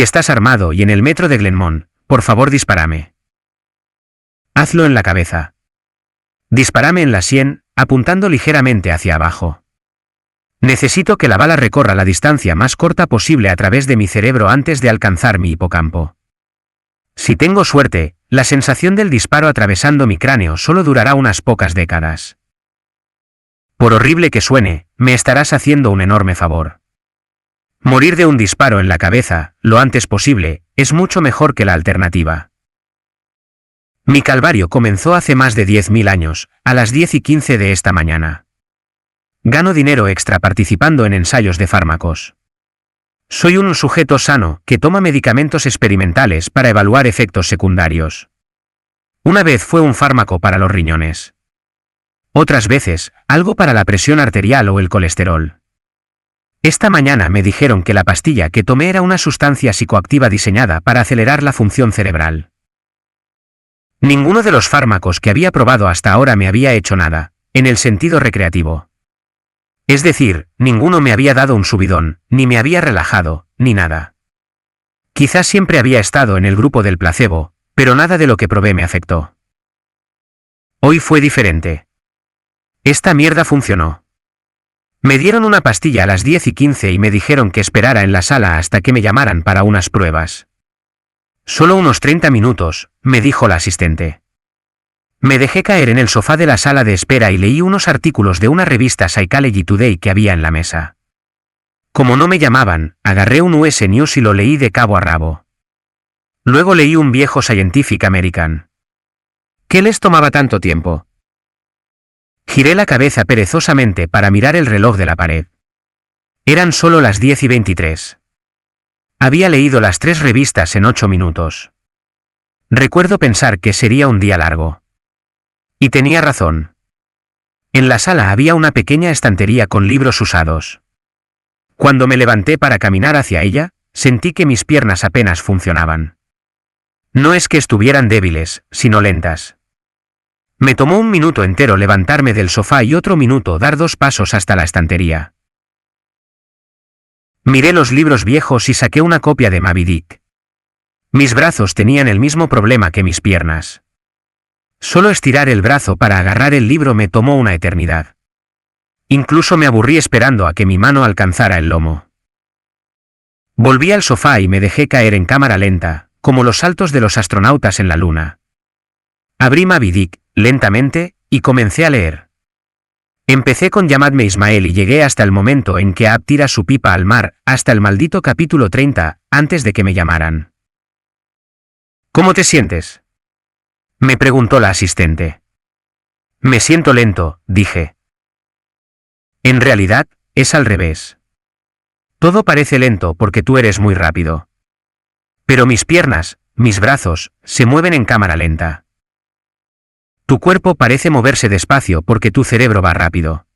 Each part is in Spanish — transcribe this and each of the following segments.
Si estás armado y en el metro de Glenmont, por favor dispárame. Hazlo en la cabeza. Dispárame en la sien, apuntando ligeramente hacia abajo. Necesito que la bala recorra la distancia más corta posible a través de mi cerebro antes de alcanzar mi hipocampo. Si tengo suerte, la sensación del disparo atravesando mi cráneo solo durará unas pocas décadas. Por horrible que suene, me estarás haciendo un enorme favor. Morir de un disparo en la cabeza, lo antes posible, es mucho mejor que la alternativa. Mi calvario comenzó hace más de 10.000 años, a las 10:15 de esta mañana. Gano dinero extra participando en ensayos de fármacos. Soy un sujeto sano que toma medicamentos experimentales para evaluar efectos secundarios. Una vez fue un fármaco para los riñones. Otras veces, algo para la presión arterial o el colesterol. Esta mañana me dijeron que la pastilla que tomé era una sustancia psicoactiva diseñada para acelerar la función cerebral. Ninguno de los fármacos que había probado hasta ahora me había hecho nada, en el sentido recreativo. Es decir, ninguno me había dado un subidón, ni me había relajado, ni nada. Quizás siempre había estado en el grupo del placebo, pero nada de lo que probé me afectó. Hoy fue diferente. Esta mierda funcionó. Me dieron una pastilla a las 10:15 y me dijeron que esperara en la sala hasta que me llamaran para unas pruebas. Solo unos 30 minutos, me dijo la asistente. Me dejé caer en el sofá de la sala de espera y leí unos artículos de una revista Psychology Today que había en la mesa. Como no me llamaban, agarré un US News y lo leí de cabo a rabo. Luego leí un viejo Scientific American. ¿Qué les tomaba tanto tiempo? Giré la cabeza perezosamente para mirar el reloj de la pared. Eran solo las 10:23. Había leído las 3 revistas en 8 minutos. Recuerdo pensar que sería un día largo. Y tenía razón. En la sala había una pequeña estantería con libros usados. Cuando me levanté para caminar hacia ella, sentí que mis piernas apenas funcionaban. No es que estuvieran débiles, sino lentas. Me tomó un minuto entero levantarme del sofá y otro minuto dar 2 pasos hasta la estantería. Miré los libros viejos y saqué una copia de Moby Dick. Mis brazos tenían el mismo problema que mis piernas. Solo estirar el brazo para agarrar el libro me tomó una eternidad. Incluso me aburrí esperando a que mi mano alcanzara el lomo. Volví al sofá y me dejé caer en cámara lenta, como los saltos de los astronautas en la luna. Abrí Moby Dick, lentamente, y comencé a leer. Empecé con Llamadme Ismael y llegué hasta el momento en que Ab tira su pipa al mar, hasta el maldito capítulo 30, antes de que me llamaran. ¿Cómo te sientes?, me preguntó la asistente. Me siento lento, dije. En realidad, es al revés. Todo parece lento porque tú eres muy rápido. Pero mis piernas, mis brazos, se mueven en cámara lenta. Tu cuerpo parece moverse despacio porque tu cerebro va rápido.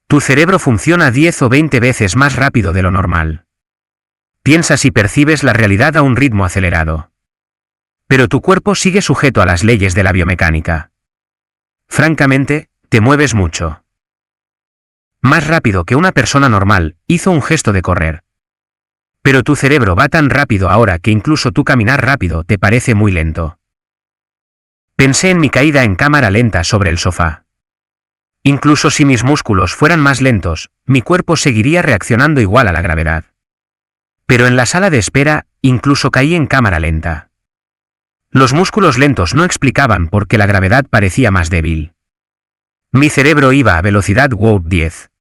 Tu cerebro funciona 10 o 20 veces más rápido de lo normal. Piensas y percibes la realidad a un ritmo acelerado. Pero tu cuerpo sigue sujeto a las leyes de la biomecánica. Francamente, te mueves mucho. Más rápido que una persona normal, hizo un gesto de correr. Pero tu cerebro va tan rápido ahora que incluso tu caminar rápido te parece muy lento. Pensé en mi caída en cámara lenta sobre el sofá. Incluso si mis músculos fueran más lentos, mi cuerpo seguiría reaccionando igual a la gravedad. Pero en la sala de espera, incluso caí en cámara lenta. Los músculos lentos no explicaban por qué la gravedad parecía más débil. Mi cerebro iba a velocidad Warp 10.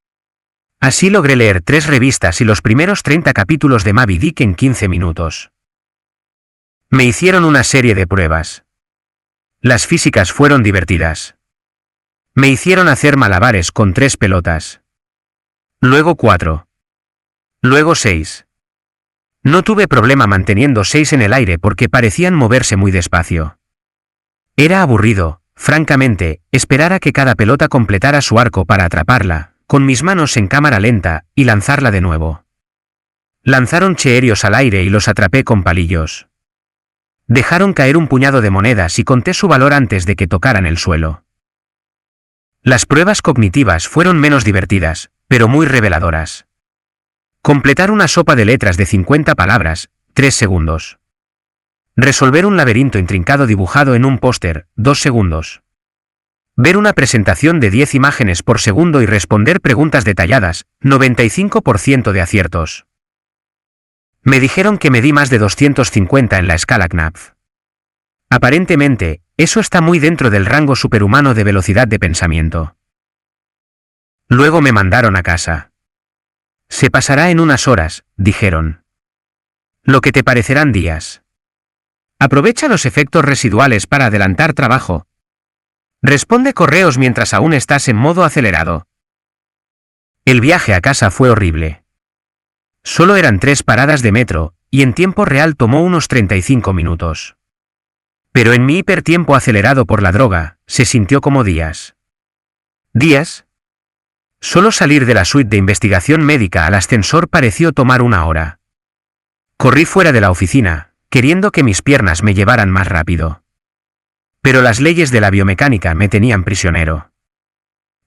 Así logré leer 3 revistas y los primeros 30 capítulos de Moby Dick en 15 minutos. Me hicieron una serie de pruebas. Las físicas fueron divertidas. Me hicieron hacer malabares con 3 pelotas. Luego 4. Luego 6. No tuve problema manteniendo 6 en el aire porque parecían moverse muy despacio. Era aburrido, francamente, esperar a que cada pelota completara su arco para atraparla, con mis manos en cámara lenta, y lanzarla de nuevo. Lanzaron cheerios al aire y los atrapé con palillos. Dejaron caer un puñado de monedas y conté su valor antes de que tocaran el suelo. Las pruebas cognitivas fueron menos divertidas, pero muy reveladoras. Completar una sopa de letras de 50 palabras, 3 segundos. Resolver un laberinto intrincado dibujado en un póster, 2 segundos. Ver una presentación de 10 imágenes por segundo y responder preguntas detalladas, 95% de aciertos. Me dijeron que medí más de 250 en la escala Knapf. Aparentemente, eso está muy dentro del rango superhumano de velocidad de pensamiento. Luego me mandaron a casa. Se pasará en unas horas, dijeron. Lo que te parecerán días. Aprovecha los efectos residuales para adelantar trabajo. Responde correos mientras aún estás en modo acelerado. El viaje a casa fue horrible. Solo eran 3 paradas de metro, y en tiempo real tomó unos 35 minutos. Pero en mi hipertiempo acelerado por la droga, se sintió como días. ¿Días? Solo salir de la suite de investigación médica al ascensor pareció tomar 1 hora. Corrí fuera de la oficina, queriendo que mis piernas me llevaran más rápido. Pero las leyes de la biomecánica me tenían prisionero.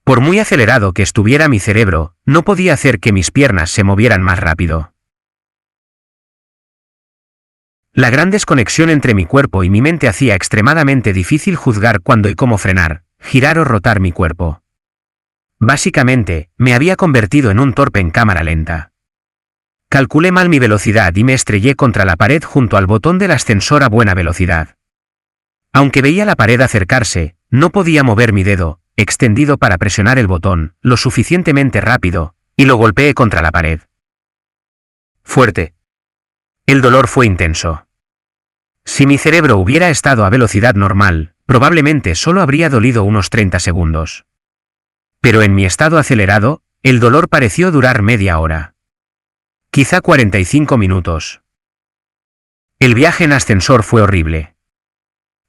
Por muy acelerado que estuviera mi cerebro, no podía hacer que mis piernas se movieran más rápido. La gran desconexión entre mi cuerpo y mi mente hacía extremadamente difícil juzgar cuándo y cómo frenar, girar o rotar mi cuerpo. Básicamente, me había convertido en un torpe en cámara lenta. Calculé mal mi velocidad y me estrellé contra la pared junto al botón del ascensor a buena velocidad. Aunque veía la pared acercarse, no podía mover mi dedo, extendido para presionar el botón, lo suficientemente rápido, y lo golpeé contra la pared. Fuerte. El dolor fue intenso. Si mi cerebro hubiera estado a velocidad normal, probablemente solo habría dolido unos 30 segundos. Pero en mi estado acelerado, el dolor pareció durar media hora. Quizá 45 minutos. El viaje en ascensor fue horrible.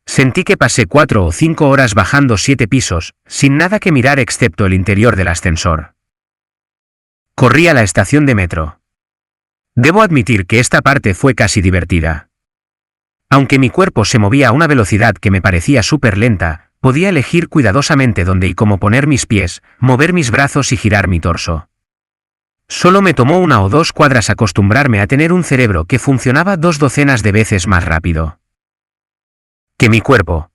Sentí que pasé 4 o 5 horas bajando 7 pisos, sin nada que mirar excepto el interior del ascensor. Corrí a la estación de metro. Debo admitir que esta parte fue casi divertida. Aunque mi cuerpo se movía a una velocidad que me parecía súper lenta, podía elegir cuidadosamente dónde y cómo poner mis pies, mover mis brazos y girar mi torso. Solo me tomó 1 o 2 cuadras acostumbrarme a tener un cerebro que funcionaba 2 docenas de veces más rápido que mi cuerpo.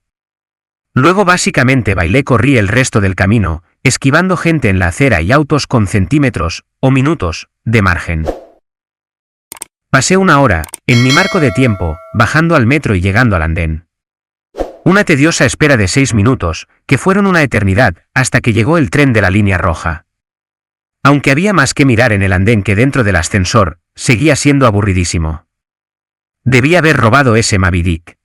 Luego básicamente corrí el resto del camino, esquivando gente en la acera y autos con centímetros, o minutos, de margen. Pasé 1 hora, en mi marco de tiempo, bajando al metro y llegando al andén. Una tediosa espera de 6 minutos, que fueron una eternidad, hasta que llegó el tren de la línea roja. Aunque había más que mirar en el andén que dentro del ascensor, seguía siendo aburridísimo. Debí haber robado ese Moby Dick.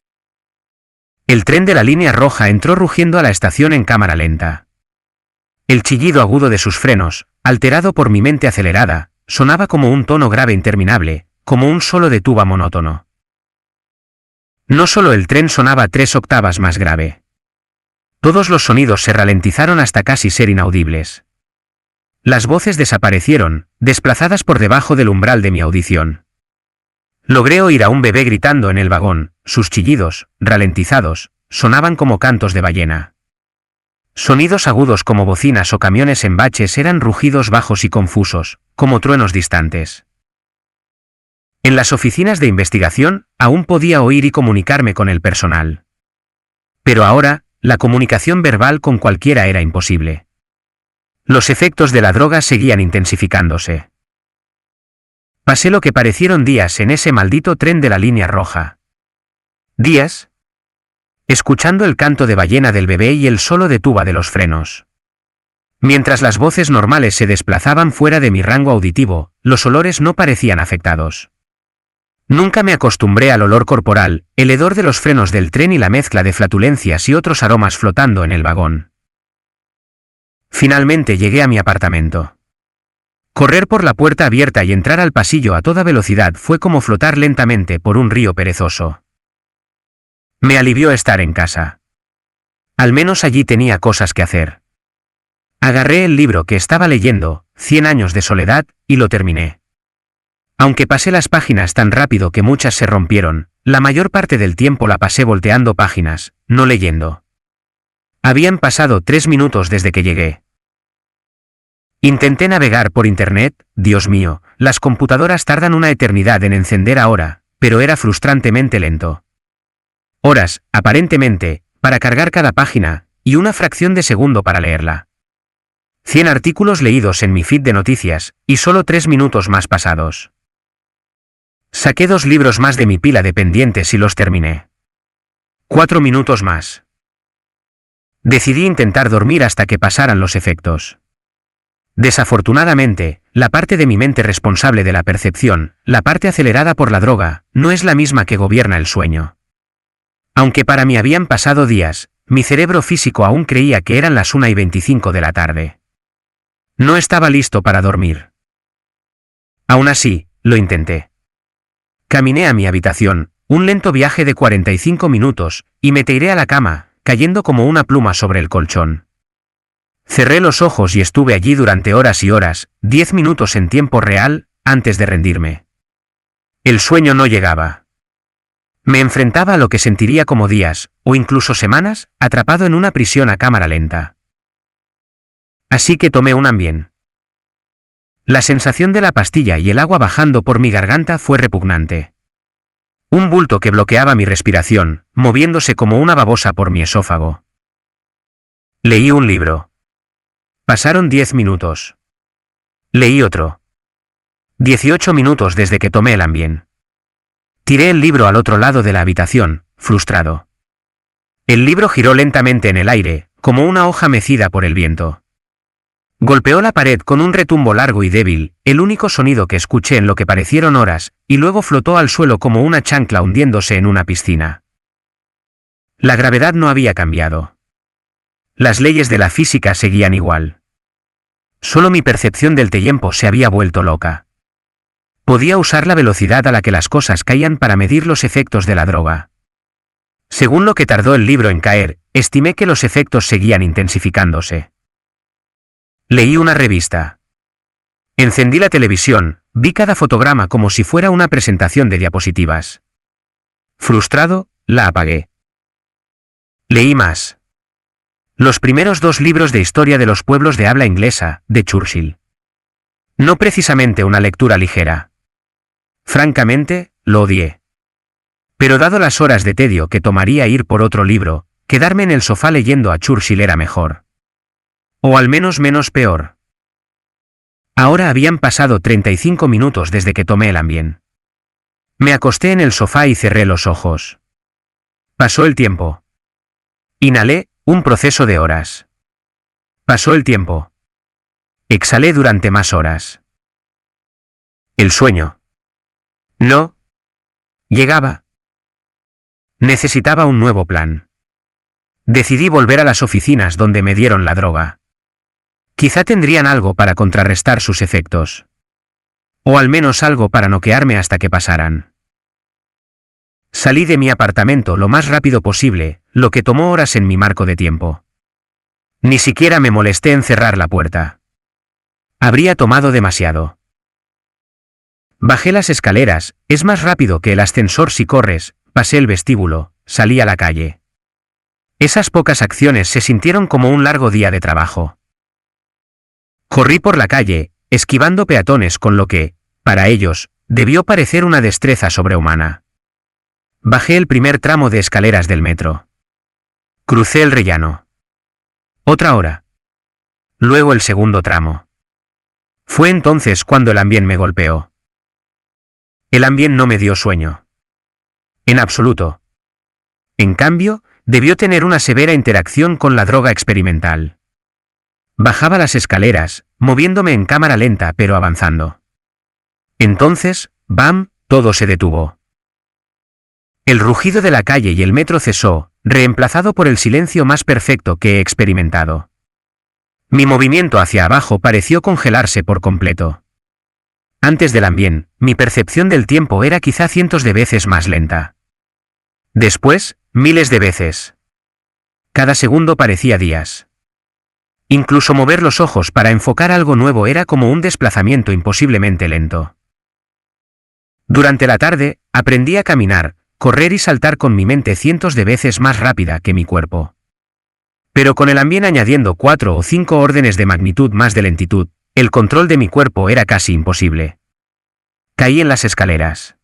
El tren de la línea roja entró rugiendo a la estación en cámara lenta. El chillido agudo de sus frenos, alterado por mi mente acelerada, sonaba como un tono grave interminable, como un solo de tuba monótono. No solo el tren sonaba 3 octavas más grave. Todos los sonidos se ralentizaron hasta casi ser inaudibles. Las voces desaparecieron, desplazadas por debajo del umbral de mi audición. Logré oír a un bebé gritando en el vagón, sus chillidos, ralentizados, sonaban como cantos de ballena. Sonidos agudos como bocinas o camiones en baches eran rugidos bajos y confusos, como truenos distantes. En las oficinas de investigación, aún podía oír y comunicarme con el personal. Pero ahora, la comunicación verbal con cualquiera era imposible. Los efectos de la droga seguían intensificándose. Pasé lo que parecieron días en ese maldito tren de la línea roja. ¿Días? Escuchando el canto de ballena del bebé y el solo de tuba de los frenos. Mientras las voces normales se desplazaban fuera de mi rango auditivo, los olores no parecían afectados. Nunca me acostumbré al olor corporal, el hedor de los frenos del tren y la mezcla de flatulencias y otros aromas flotando en el vagón. Finalmente llegué a mi apartamento. Correr por la puerta abierta y entrar al pasillo a toda velocidad fue como flotar lentamente por un río perezoso. Me alivió estar en casa. Al menos allí tenía cosas que hacer. Agarré el libro que estaba leyendo, 100 años de soledad, y lo terminé. Aunque pasé las páginas tan rápido que muchas se rompieron, la mayor parte del tiempo la pasé volteando páginas, no leyendo. Habían pasado 3 minutos desde que llegué. Intenté navegar por internet, Dios mío, las computadoras tardan una eternidad en encender ahora, pero era frustrantemente lento. Horas, aparentemente, para cargar cada página, y una fracción de segundo para leerla. 100 artículos leídos en mi feed de noticias, y solo 3 minutos más pasados. Saqué 2 libros más de mi pila de pendientes y los terminé. 4 minutos más. Decidí intentar dormir hasta que pasaran los efectos. Desafortunadamente, la parte de mi mente responsable de la percepción, la parte acelerada por la droga, no es la misma que gobierna el sueño. Aunque para mí habían pasado días, mi cerebro físico aún creía que eran las 1:25 de la tarde. No estaba listo para dormir. Aún así, lo intenté. Caminé a mi habitación, un lento viaje de 45 minutos, y me tiré a la cama, cayendo como una pluma sobre el colchón. Cerré los ojos y estuve allí durante horas y horas, 10 minutos en tiempo real, antes de rendirme. El sueño no llegaba. Me enfrentaba a lo que sentiría como días, o incluso semanas, atrapado en una prisión a cámara lenta. Así que tomé un Ambien. La sensación de la pastilla y el agua bajando por mi garganta fue repugnante. Un bulto que bloqueaba mi respiración, moviéndose como una babosa por mi esófago. Leí un libro. Pasaron 10 minutos. Leí otro. 18 minutos desde que tomé el Ambien. Tiré el libro al otro lado de la habitación, frustrado. El libro giró lentamente en el aire, como una hoja mecida por el viento. Golpeó la pared con un retumbo largo y débil, el único sonido que escuché en lo que parecieron horas, y luego flotó al suelo como una chancla hundiéndose en una piscina. La gravedad no había cambiado. Las leyes de la física seguían igual. Solo mi percepción del tiempo se había vuelto loca. Podía usar la velocidad a la que las cosas caían para medir los efectos de la droga. Según lo que tardó el libro en caer, estimé que los efectos seguían intensificándose. Leí una revista. Encendí la televisión, vi cada fotograma como si fuera una presentación de diapositivas. Frustrado, la apagué. Leí más. Los primeros 2 libros de historia de los pueblos de habla inglesa, de Churchill. No precisamente una lectura ligera. Francamente, lo odié. Pero dado las horas de tedio que tomaría ir por otro libro, quedarme en el sofá leyendo a Churchill era mejor. O al menos menos peor. Ahora habían pasado 35 minutos desde que tomé el Ambien. Me acosté en el sofá y cerré los ojos. Pasó el tiempo. Inhalé, un proceso de horas. Pasó el tiempo. Exhalé durante más horas. El sueño. No. Llegaba. Necesitaba un nuevo plan. Decidí volver a las oficinas donde me dieron la droga. Quizá tendrían algo para contrarrestar sus efectos. O al menos algo para noquearme hasta que pasaran. Salí de mi apartamento lo más rápido posible, lo que tomó horas en mi marco de tiempo. Ni siquiera me molesté en cerrar la puerta. Habría tomado demasiado. Bajé las escaleras, es más rápido que el ascensor si corres, pasé el vestíbulo, salí a la calle. Esas pocas acciones se sintieron como un largo día de trabajo. Corrí por la calle, esquivando peatones con lo que, para ellos, debió parecer una destreza sobrehumana. Bajé el primer tramo de escaleras del metro. Crucé el rellano. Otra hora. Luego el segundo tramo. Fue entonces cuando el Ambien me golpeó. El Ambien no me dio sueño. En absoluto. En cambio, debió tener una severa interacción con la droga experimental. Bajaba las escaleras, moviéndome en cámara lenta pero avanzando. Entonces, ¡bam!, todo se detuvo. El rugido de la calle y el metro cesó, reemplazado por el silencio más perfecto que he experimentado. Mi movimiento hacia abajo pareció congelarse por completo. Antes del Ambien, mi percepción del tiempo era quizá cientos de veces más lenta. Después, miles de veces. Cada segundo parecía días. Incluso mover los ojos para enfocar algo nuevo era como un desplazamiento imposiblemente lento. Durante la tarde, aprendí a caminar, correr y saltar con mi mente cientos de veces más rápida que mi cuerpo. Pero con el Ambien añadiendo 4 o 5 órdenes de magnitud más de lentitud, el control de mi cuerpo era casi imposible. Caí en las escaleras.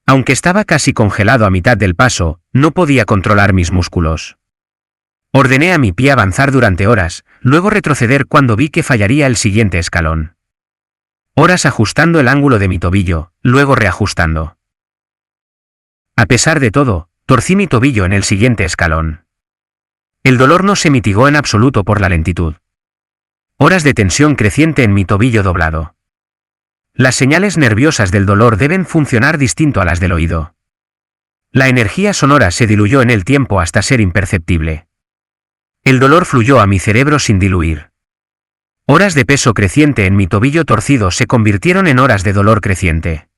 Aunque estaba casi congelado a mitad del paso, no podía controlar mis músculos. Ordené a mi pie avanzar durante horas, luego retroceder cuando vi que fallaría el siguiente escalón. Horas ajustando el ángulo de mi tobillo, luego reajustando. A pesar de todo, torcí mi tobillo en el siguiente escalón. El dolor no se mitigó en absoluto por la lentitud. Horas de tensión creciente en mi tobillo doblado. Las señales nerviosas del dolor deben funcionar distinto a las del oído. La energía sonora se diluyó en el tiempo hasta ser imperceptible. El dolor fluyó a mi cerebro sin diluir. Horas de peso creciente en mi tobillo torcido se convirtieron en horas de dolor creciente.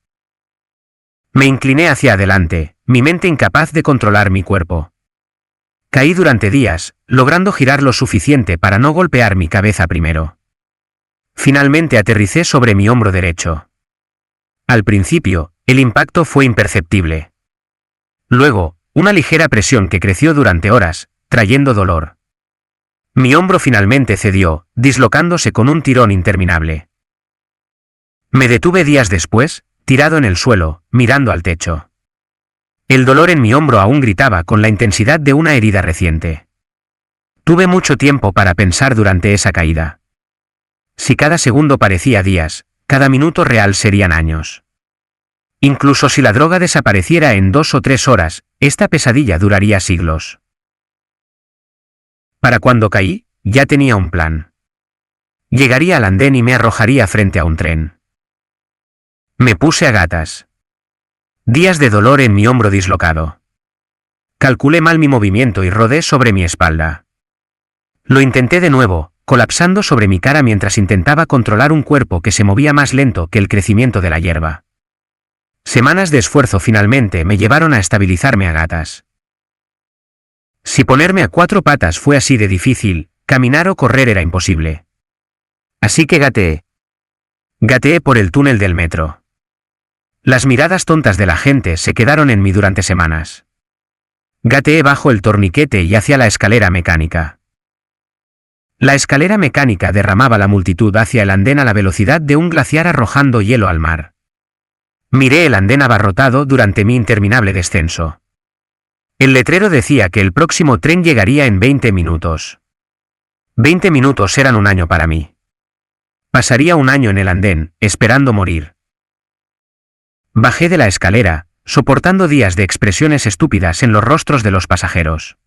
Me incliné hacia adelante, mi mente incapaz de controlar mi cuerpo. Caí durante días, logrando girar lo suficiente para no golpear mi cabeza primero. Finalmente aterricé sobre mi hombro derecho. Al principio, el impacto fue imperceptible. Luego, una ligera presión que creció durante horas, trayendo dolor. Mi hombro finalmente cedió, dislocándose con un tirón interminable. Me detuve días después, tirado en el suelo, mirando al techo. El dolor en mi hombro aún gritaba con la intensidad de una herida reciente. Tuve mucho tiempo para pensar durante esa caída. Si cada segundo parecía días, cada minuto real serían años. Incluso si la droga desapareciera en 2 o 3 horas, esta pesadilla duraría siglos. Para cuando caí, ya tenía un plan. Llegaría al andén y me arrojaría frente a un tren. Me puse a gatas. Días de dolor en mi hombro dislocado. Calculé mal mi movimiento y rodé sobre mi espalda. Lo intenté de nuevo, colapsando sobre mi cara mientras intentaba controlar un cuerpo que se movía más lento que el crecimiento de la hierba. Semanas de esfuerzo finalmente me llevaron a estabilizarme a gatas. Si ponerme a 4 patas fue así de difícil, caminar o correr era imposible. Así que gateé. Gateé por el túnel del metro. Las miradas tontas de la gente se quedaron en mí durante semanas. Gateé bajo el torniquete y hacia la escalera mecánica. La escalera mecánica derramaba la multitud hacia el andén a la velocidad de un glaciar arrojando hielo al mar. Miré el andén abarrotado durante mi interminable descenso. El letrero decía que el próximo tren llegaría en 20 minutos. 20 minutos eran un año para mí. Pasaría un año en el andén, esperando morir. Bajé de la escalera, soportando días de expresiones estúpidas en los rostros de los pasajeros.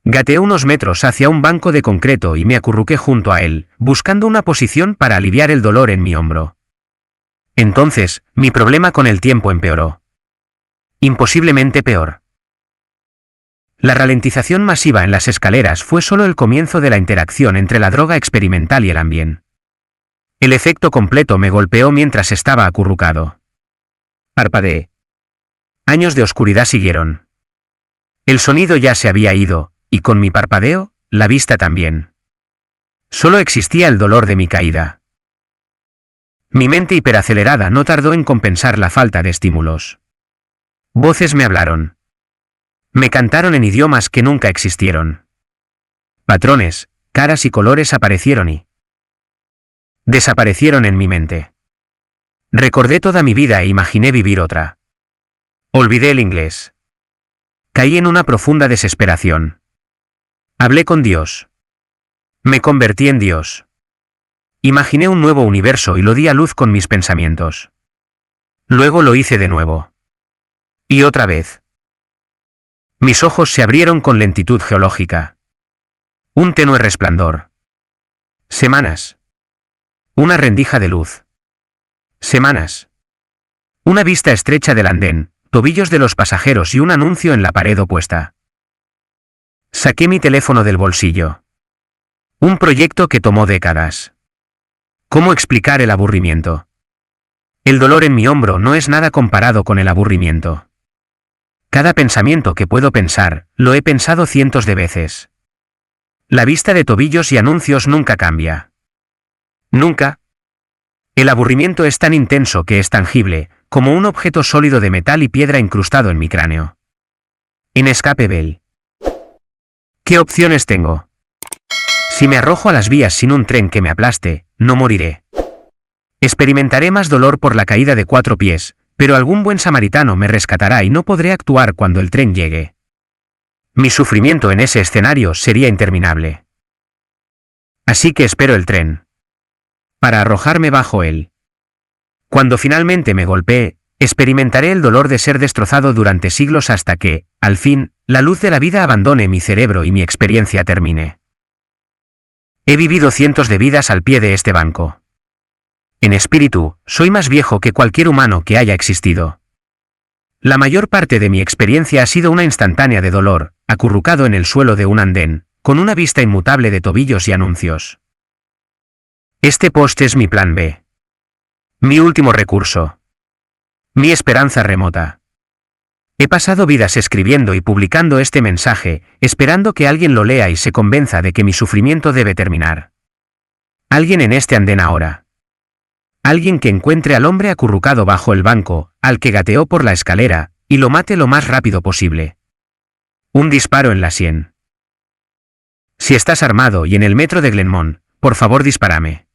Gateé unos metros hacia un banco de concreto y me acurruqué junto a él, buscando una posición para aliviar el dolor en mi hombro. Entonces, mi problema con el tiempo empeoró. Imposiblemente peor. La ralentización masiva en las escaleras fue solo el comienzo de la interacción entre la droga experimental y el ambiente. El efecto completo me golpeó mientras estaba acurrucado. Parpadeé. Años de oscuridad siguieron. El sonido ya se había ido, y con mi parpadeo, la vista también. Solo existía el dolor de mi caída. Mi mente hiperacelerada no tardó en compensar la falta de estímulos. Voces me hablaron. Me cantaron en idiomas que nunca existieron. Patrones, caras y colores aparecieron y desaparecieron en mi mente. Recordé toda mi vida e imaginé vivir otra. Olvidé el inglés. Caí en una profunda desesperación. Hablé con Dios. Me convertí en Dios. Imaginé un nuevo universo y lo di a luz con mis pensamientos. Luego lo hice de nuevo. Y otra vez. Mis ojos se abrieron con lentitud geológica. Un tenue resplandor. Semanas. Una rendija de luz. Semanas. Una vista estrecha del andén, tobillos de los pasajeros y un anuncio en la pared opuesta. Saqué mi teléfono del bolsillo. Un proyecto que tomó décadas. ¿Cómo explicar el aburrimiento? El dolor en mi hombro no es nada comparado con el aburrimiento. Cada pensamiento que puedo pensar, lo he pensado cientos de veces. La vista de tobillos y anuncios nunca cambia. Nunca. El aburrimiento es tan intenso que es tangible, como un objeto sólido de metal y piedra incrustado en mi cráneo. Inescapable. ¿Qué opciones tengo? Si me arrojo a las vías sin un tren que me aplaste, no moriré. Experimentaré más dolor por la caída de 4 pies, Pero algún buen samaritano me rescatará y no podré actuar cuando el tren llegue. Mi sufrimiento en ese escenario sería interminable. Así que espero el tren. Para arrojarme bajo él. Cuando finalmente me golpee, experimentaré el dolor de ser destrozado durante siglos hasta que, al fin, la luz de la vida abandone mi cerebro y mi experiencia termine. He vivido cientos de vidas al pie de este banco. En espíritu, soy más viejo que cualquier humano que haya existido. La mayor parte de mi experiencia ha sido una instantánea de dolor, acurrucado en el suelo de un andén, con una vista inmutable de tobillos y anuncios. Este post es mi plan B. Mi último recurso. Mi esperanza remota. He pasado vidas escribiendo y publicando este mensaje, esperando que alguien lo lea y se convenza de que mi sufrimiento debe terminar. Alguien en este andén ahora. Alguien que encuentre al hombre acurrucado bajo el banco, al que gateó por la escalera, y lo mate lo más rápido posible. Un disparo en la sien. Si estás armado y en el metro de Glenmont, por favor dispárame.